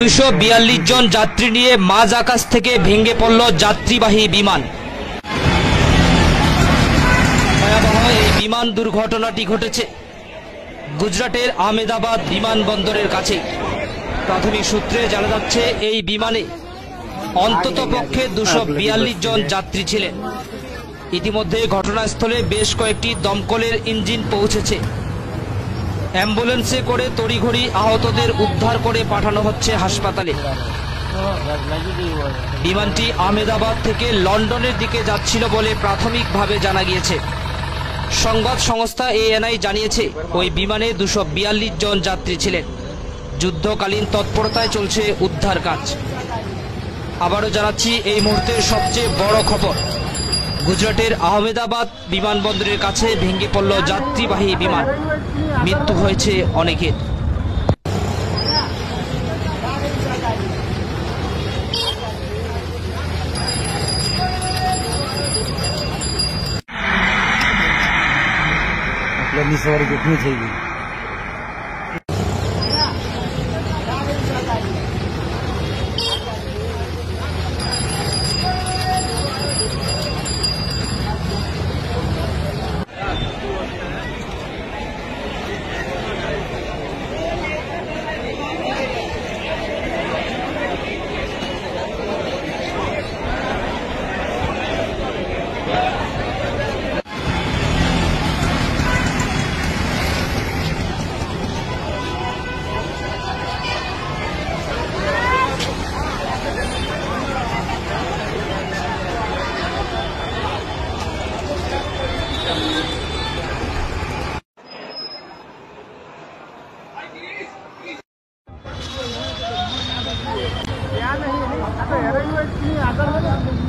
242 জন যাত্রী নিয়ে মাঝ আকাশ থেকে ভেঙে পড়ল যাত্রীবাহী বিমান। ভয়াবহ এই বিমান দুর্ঘটনাটি ঘটেছে গুজরাটের আহমেদাবাদ বিমানবন্দরের কাছে। প্রাথমিক সূত্রে জানা যাচ্ছে এই বিমানে অন্ততপক্ষে 242 জন যাত্রী ছিলেন। ইতিমধ্যে ঘটনাস্থলে বেশ কয়েকটি দমকলের ইঞ্জিন পৌঁছেছে। অ্যাম্বুলেন্সে করে তড়িঘড়ি আহতদের উদ্ধার করে পাঠানো হচ্ছে হাসপাতালে। বিমানটি আহমেদাবাদ থেকে লন্ডনের দিকে যাচ্ছিল বলে প্রাথমিকভাবে জানা গিয়েছে। সংবাদ সংস্থা ANI জানিয়েছে ওই বিমানে 242 জন যাত্রী ছিলেন। যুদ্ধকালীন তৎপরতায় চলছে উদ্ধার কাজ। আবারও জানাচ্ছি এই মুহূর্তের সবচেয়ে বড় খবর, গুজরাটের আহমেদাবাদ বিমানবন্দরের কাছে ভেঙে পড়ল যাত্রীবাহী বিমান। মৃত্যু হয়েছে অনেকের। नहीं आता